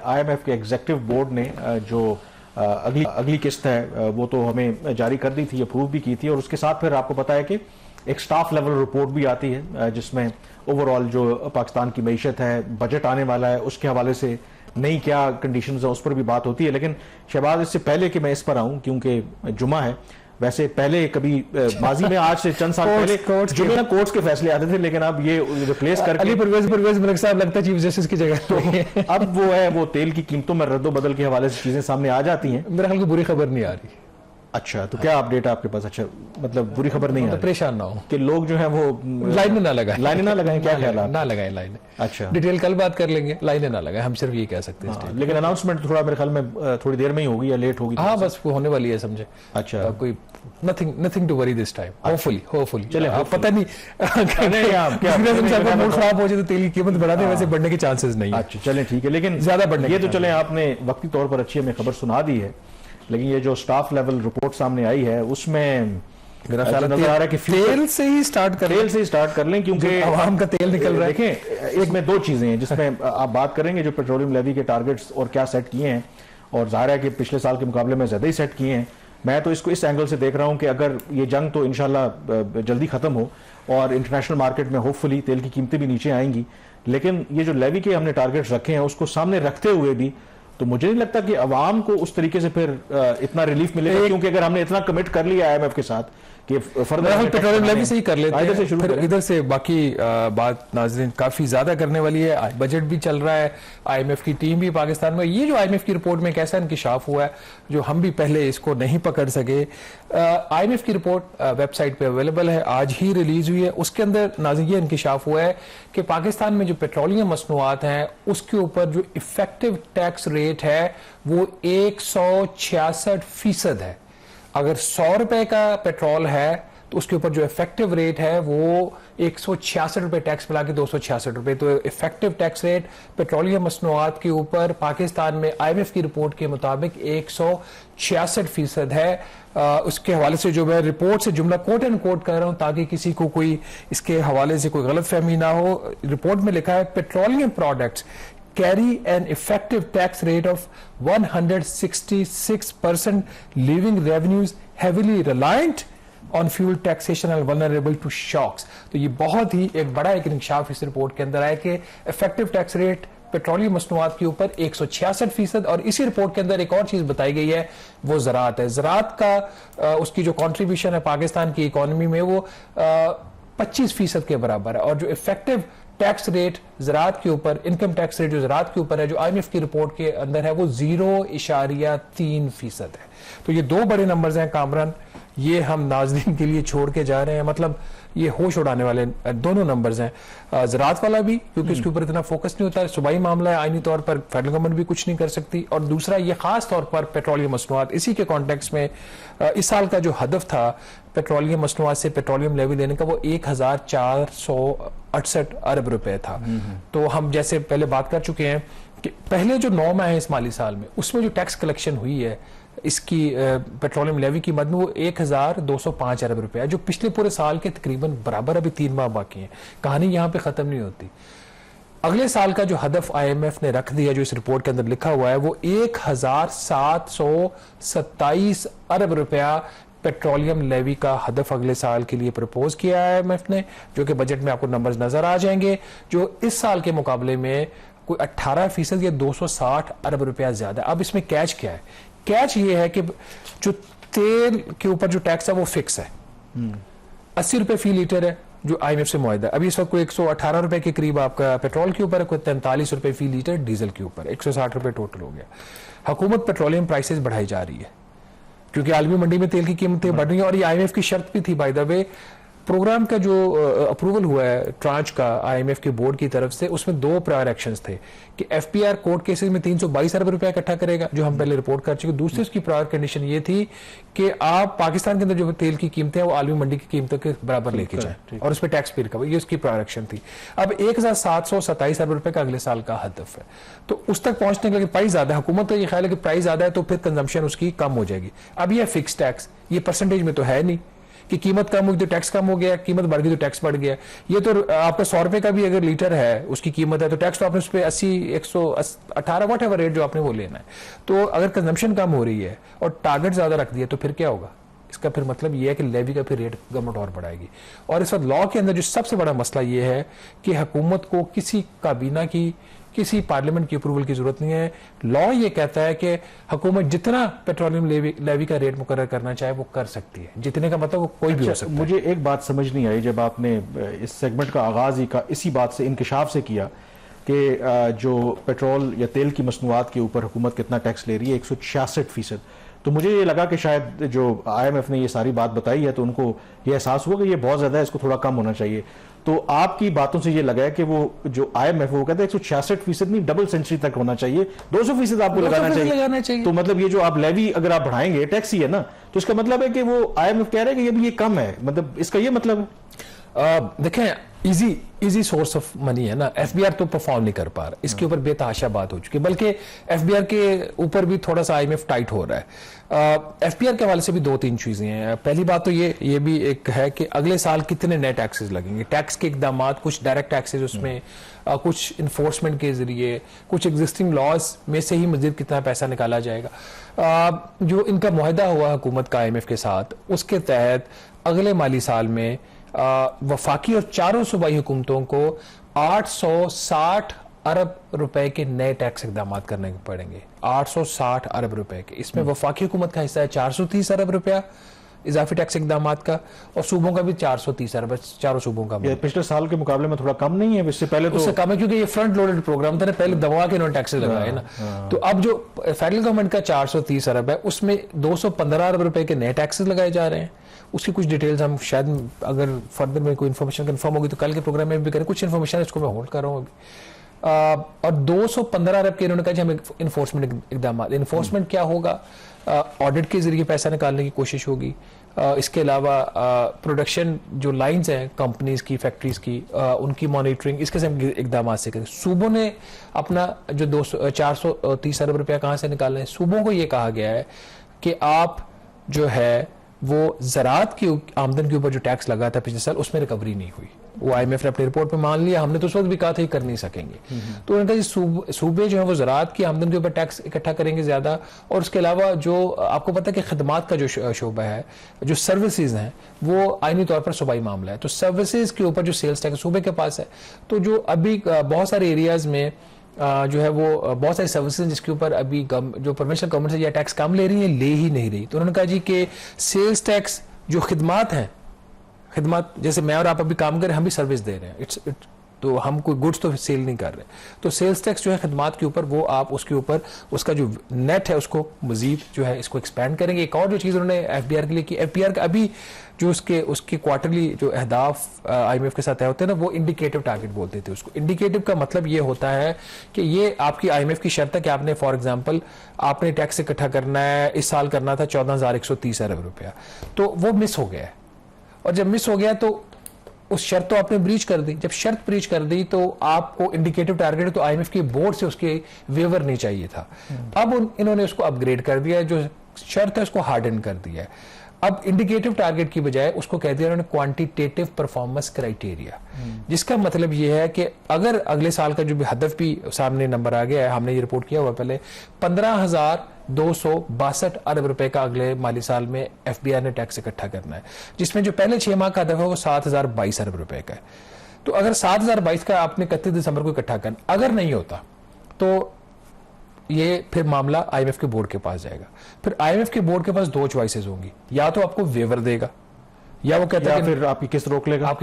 IMF के executive board ने जो अगली किस्त है वो तो हमें जारी कर दी थी, अप्रूव भी की थी, और उसके साथ फिर आपको पता है कि एक स्टाफ लेवल रिपोर्ट भी आती है जिसमें ओवरऑल जो पाकिस्तान की मईशत है, बजट आने वाला है, उसके हवाले से नई क्या कंडीशंस है उस पर भी बात होती है। लेकिन शहबाज, इससे पहले कि मैं इस पर आऊं, क्योंकि जुमा है, वैसे पहले कभी माजी में आज से चंद साल पहले जुमे में कोर्ट्स के फैसले आते थे, लेकिन अब ये रिप्लेस करके अली परवेज मलिक साहब लगता है चीफ जस्टिस की जगह। तो अब वो है, वो तेल की कीमतों में रद्दो बदल के हवाले से चीजें सामने आ जाती हैं। मेरे ख्याल की बुरी खबर नहीं आ रही। अच्छा, तो क्या अपडेट है आपके पास? अच्छा, मतलब बुरी खबर नहीं है, परेशान ना हो कि लोग जो है वो लाइनें ना लगाएं, क्या ख्याल है? ना लगाएं लाइनें। अच्छा, डिटेल कल बात कर लेंगे, लाइनें ना लगाएं, हम सिर्फ ये कह सकते हैं। लेकिन अनाउंसमेंट थोड़ा मेरे ख्याल में थोड़ी देर में ही होगी या लेट होगी? हाँ, बस वो होने वाली है, समझे। अच्छा, कोई nothing to worry this time, hopefully. चले, पता नहीं मूड खराब हो जाए तो तेल की कीमत बढ़ा दे, वैसे बढ़ने के चांसेस नहीं है। अच्छा, चलें, ठीक है। लेकिन ज्यादा बढ़ने ये तो चले, आपने वक्ती तौर पर अच्छी हमें खबर सुना दी है, लेकिन ये जो स्टाफ लेवल रिपोर्ट सामने आई है उसमें मेरा ख्याल नजर आ रहा है कि तेल से ही स्टार्ट कर लें, क्योंकि आवाम का तेल निकल रहा है। देखें, एक में दो चीजें हैं जिसमें आप बात करेंगे, जो पेट्रोलियम लेवी के टारगेट्स और क्या सेट किए हैं, और जाहिर है कि पिछले साल के मुकाबले में ज्यादा ही सेट किए हैं। मैं तो इसको इस एंगल से देख रहा हूं कि अगर ये जंग तो इंशाल्लाह जल्दी खत्म हो और इंटरनेशनल मार्केट में होपफुली तेल की कीमतें भी नीचे आएंगी, लेकिन ये जो लेवी के हमने टारगेट्स रखे हैं उसको सामने रखते हुए भी तो मुझे नहीं लगता कि अवाम को उस तरीके से फिर इतना रिलीफ मिलेगा, क्योंकि अगर हमने इतना कमिट कर लिया IMF के साथ कि फर्दर पेट्रोलियम लेवी से ही कर लेते हैं, फिर इधर से बाकी बात नाज़रीन काफी ज्यादा करने वाली है। बजट भी चल रहा है, IMF की टीम भी पाकिस्तान में। ये जो IMF की रिपोर्ट में कैसा इंकिशाफ हुआ है, जो हम भी पहले इसको नहीं पकड़ सके। IMF की रिपोर्ट वेबसाइट पे अवेलेबल है, आज ही रिलीज हुई है। उसके अंदर नाज़रीन ये इंकिशाफ हुआ है कि पाकिस्तान में जो पेट्रोलियम मसनूआत हैं उसके ऊपर जो इफेक्टिव टैक्स रेट है वो 166% है। अगर 100 रुपए का पेट्रोल है तो उसके ऊपर जो इफेक्टिव रेट है वो 166 रुपए टैक्स मिला के 266 रुपए। तो इफेक्टिव टैक्स रेट पेट्रोलियम मसनूआत के ऊपर पाकिस्तान में IMF की रिपोर्ट के मुताबिक 166% है। उसके हवाले से जो मैं रिपोर्ट से जुमला कोट एंड कोट कर रहा हूं ताकि किसी को कोई इसके हवाले से कोई गलत फहमी ना हो। रिपोर्ट में लिखा है, petroleum products carry an effective tax rate of 166%, leaving revenues heavily reliant on fuel taxation and vulnerable to shocks। तो ये बहुत ही एक बड़ा एक इंकशाफ इस रिपोर्ट के अंदर आया कि इफेक्टिव टैक्स रेट पेट्रोलियम मसनूआत के ऊपर 166%। और इसी रिपोर्ट के अंदर एक और चीज बताई गई है, वो ज़राअत है। ज़राअत का उसकी जो कॉन्ट्रीब्यूशन है पाकिस्तान की इकोनॉमी में वो 25% के बराबर है। और जो इफेक्टिव टैक्स रेट ज़राअत के ऊपर, इनकम टैक्स रेट जो ज़राअत के ऊपर है, जो IMF की रिपोर्ट के अंदर है, वो 0.3% है। तो ये दो बड़े नंबर्स हैं कामरान, ये हम नाज़रीन के लिए छोड़ के जा रहे हैं। मतलब ये होश उड़ाने वाले दोनों नंबर्स हैं। ज़राअत वाला भी क्योंकि इसके ऊपर इतना फोकस नहीं होता है, सूबाई मामला है, आईनी तौर पर फेडरल गवर्नमेंट भी कुछ नहीं कर सकती। और दूसरा ये खास तौर पर पेट्रोलियम मसनूआत, इसी के कॉन्टेक्स्ट में इस साल का जो हदफ था पेट्रोलियम मसनूआत से पेट्रोलियम लेवी देने का, वो 1468 अरब रुपए था। तो हम जैसे पहले बात कर चुके हैं कि पहले जो 9 माह है इस माली साल में, उसमें जो टैक्स कलेक्शन हुई है इसकी पेट्रोलियम लेवी की मद में, वो 1205 अरब रुपए है, जो पिछले पूरे साल के तकरीबन बराबर। अभी 3 माह बाकी हैं, कहानी यहां पे खत्म नहीं होती। अगले साल का जो हदफ IMF ने रख दिया, जो इस रिपोर्ट के अंदर लिखा हुआ है, वो 1727 अरब रुपया पेट्रोलियम लेवी का हदफ अगले साल के लिए प्रपोज किया है IMF ने, जो कि बजट में आपको नंबर्स नजर आ जाएंगे, जो इस साल के मुकाबले में कोई 18% या 260 अरब रुपया ज्यादा। अब इसमें कैच क्या है? कैच ये है कि जो तेल के ऊपर जो टैक्स है वो फिक्स है, 80 रुपए फी लीटर है जो IMF से मुआहिदा। अभी इस वक्त कोई 118 रुपए के करीब आपका पेट्रोल के ऊपर है, कोई 43 रुपए फी लीटर डीजल के ऊपर, 160 रुपए टोटल हो गया। हुकूमत पेट्रोलियम प्राइसेस बढ़ाई जा रही है क्योंकि आलमी मंडी में तेल की कीमतें बढ़ रही हैं। और ये IMF की शर्त भी थी, बाय द वे। प्रोग्राम का जो अप्रूवल हुआ है ट्रांच का IMF के बोर्ड की तरफ से, उसमें 2 प्रायर एक्शंस थे कि FPR कोर्ट केसेस में 322 अरब रुपया इकट्ठा करेगा, जो हम पहले रिपोर्ट कर चुके। दूसरी उसकी प्रायर कंडीशन ये थी कि आप पाकिस्तान के अंदर जो तेल की कीमतें हैं वो आलमी मंडी की कीमतों के बराबर लेके जाएं और उस पर टैक्स पे रिकवर, ये उसकी प्रायर एक्शन थी। अब 1727 अरब रुपए का अगले साल का हदफ है, तो उस तक पहुंचने के लिए प्राइस ज्यादा है। हुकूमत का ये ख्याल है कि प्राइस ज्यादा है तो फिर कंजम्पशन उसकी कम हो जाएगी। अब ये फिक्स टैक्स, ये परसेंटेज में तो है नहीं कि कीमत कम हुई तो टैक्स कम हो गया, कीमत बढ़ गई तो टैक्स बढ़ गया। ये तो आपका 100 रुपए का भी अगर लीटर है उसकी कीमत है तो टैक्स तो आपने उस पर 80, 118 वट एवर रेट जो आपने वो लेना है। तो अगर कंजम्पशन कम हो रही है और टारगेट ज्यादा रख दिया तो फिर क्या होगा? इसका फिर मतलब ये है कि लेवी का फिर रेट गवर्नमेंट और बढ़ाएगी। और इस वक्त लॉ के अंदर जो सबसे बड़ा मसला ये है कि हुकूमत को किसी काबीना की, किसी पार्लियामेंट की अप्रूवल की जरूरत नहीं है। लॉ ये कहता है कि हुकूमत जितना पेट्रोलियम लेवी का रेट मुकर्रर करना चाहे वो कर सकती है। जितने का मतलब वो कोई भी हो सकता है। मुझे एक बात समझ नहीं आई जब आपने इस सेगमेंट का आगाज ही का इसी बात से इंकिशाफ से किया कि जो पेट्रोल या तेल की मसनूआत के ऊपर हुकूमत कितना टैक्स ले रही है, 166%। तो मुझे ये लगा कि शायद जो IMF ने ये सारी बात बताई है तो उनको ये एहसास हुआ कि ये बहुत ज्यादा है, इसको थोड़ा कम होना चाहिए। तो आपकी बातों से ये लगा है कि वो जो IMF वो कहते हैं 166% नहीं, डबल सेंचुरी तक होना चाहिए, 200% आपको लगाना चाहिए। तो मतलब ये जो आप लेवी अगर आप बढ़ाएंगे, टैक्स ही है ना, तो इसका मतलब है कि वो IMF कह रहे हैं कि ये कम है, मतलब इसका ये मतलब है। देखें, इजी सोर्स ऑफ मनी है ना। FBR तो परफॉर्म नहीं कर पा रहा, इसके ऊपर बेतहाशा बात हो चुकी है, बल्कि FBR के ऊपर भी थोड़ा सा IMF टाइट हो रहा है। FBR के हवाले से भी 2-3 चीजें हैं। पहली बात तो ये भी एक है कि अगले साल कितने नए टैक्सेस लगेंगे, टैक्स के इकदाम, कुछ डायरेक्ट टैक्सेस उसमें, कुछ इन्फोर्समेंट के जरिए, कुछ एग्जिस्टिंग लॉज में से ही मजीद कितना पैसा निकाला जाएगा। जो इनका मुआहदा हुआ हुकूमत का IMF के साथ, उसके तहत अगले माली साल में वफाकी और चारों सूबाई हुकूमतों को 860 अरब रुपए के नए टैक्स इकदाम करने पड़ेंगे। 860 अरब रुपए के, इसमें वफाकी हुकूमत का हिस्सा है 430 अरब रुपया इजाफी टैक्स इकदामात का, और सूबों का भी 430 अरब, चारों सूबों का। पिछले साल के मुकाबले में थोड़ा कम नहीं है? इससे पहले तो उससे कम है क्योंकि ये फ्रंट लोडेड प्रोग्राम था ना, पहले दबा के इन्होंने टैक्सेस लगाए ना। तो अब जो फेडरल गवर्नमेंट का 430 अरब है उसमें 215 अरब रुपए के नए टैक्सेस लगाए जा रहे हैं। उसकी कुछ डिटेल्स हम शायद अगर फर्दर में कोई इन्फॉर्मेशन कंफर्म होगी तो कल के प्रोग्राम में भी करें। कुछ इन्फॉर्मेशन इसको मैं होल्ड कर रहा हूँ अभी। और 215 अरब के इन्होंने कहा हम इन्फोर्समेंट इकदाम, इन्फोर्समेंट क्या होगा? ऑडिट के जरिए पैसा निकालने की कोशिश होगी। इसके अलावा प्रोडक्शन जो लाइंस हैं कंपनीज की, फैक्ट्रीज की, उनकी मॉनिटरिंग, इस किस्म के इकदाम से करें। सूबों ने अपना जो 430 अरब रुपया कहाँ से निकालना है, सूबों को ये कहा गया है कि आप जो है वो ज़राअत की आमदन के ऊपर जो टैक्स लगा था पिछले साल, उसमें रिकवरी नहीं हुई। वो IMF ने अपनी रिपोर्ट में मान लिया, हमने तो उस वक्त भी कहा था कर नहीं सकेंगे। तो उन्होंने कहा सूबे जो है वो ज़राअत की आमदन के ऊपर टैक्स इकट्ठा करेंगे ज़्यादा, और उसके अलावा जो आपको पता है कि खदमात का जो शोबा है, जो सर्विसेज हैं, वो आईनी तौर पर सूबाई मामला है। तो सर्विसेज के ऊपर जो सेल्स टैक्स सूबे के पास है, तो जो अभी बहुत सारे एरियाज में जो है वो बहुत सारी सर्विसेज जिसके ऊपर अभी जो प्रोविंशियल गवर्नमेंट से या टैक्स कम ले रही है, ले ही नहीं रही। तो उन्होंने कहा जी कि सेल्स टैक्स जो खिदमात हैं, खिदमत जैसे मैं और आप अभी काम कर रहे हैं, हम भी सर्विस दे रहे हैं, तो हम कोई गुड्स तो सेल नहीं कर रहे, तो सेल्स टैक्स जो है खिदमात के ऊपर, वो आप उसके ऊपर उसका जो नेट है उसको मजीद जो है इसको एक्सपेंड करेंगे। एक और जो चीज़ उन्होंने FBR के लिए की, FBR का अभी जो उसके क्वार्टरली जो अहदाफ IMF के साथ तय होते हैं ना, वो इंडिकेटिव टारगेट बोलते थे उसको। इंडिकेटिव का मतलब ये होता है कि ये आपकी IMF की शर्त है कि आपने फॉर एग्जांपल आपने टैक्स इकट्ठा करना है, इस साल करना था 14,130 अरब रुपया, तो वो मिस हो गया है। और जब मिस हो गया तो उस शर्त तो आपने ब्रीच कर दी। जब शर्त ब्रीच कर दी तो आपको इंडिकेटिव टारगेट तो IMF की बोर्ड से उसके वेवर नहीं चाहिए था। अब इन्होंने उसको अपग्रेड कर दिया, जो शर्त है उसको हार्डन कर दिया है। अब इंडिकेटिव टारगेट की बजाय उसको कह दिया उन्होंने क्वांटिटेटिव परफॉर्मेंस क्राइटेरिया, जिसका मतलब यह है कि अगर अगले साल का जो भी हदफ भी सामने नंबर आ गया है, हमने ये रिपोर्ट किया हुआ पहले, 15,262 अरब रुपए का अगले माली साल में FBR ने टैक्स इकट्ठा करना है, जिसमें जो पहले 6 माह का हदफ है वो 7,022 अरब रुपए का है। तो अगर 7,022 का आपने 31 दिसंबर को इकट्ठा करना, अगर नहीं होता तो ये फिर मामला IMF के बोर्ड के पास जाएगा। फिर IMF के बोर्ड के पास 2 चॉइसेस होंगी, या तो आपको वेवर देगा, या वो कहता है फिर आपकी किस्त रोक लेगा।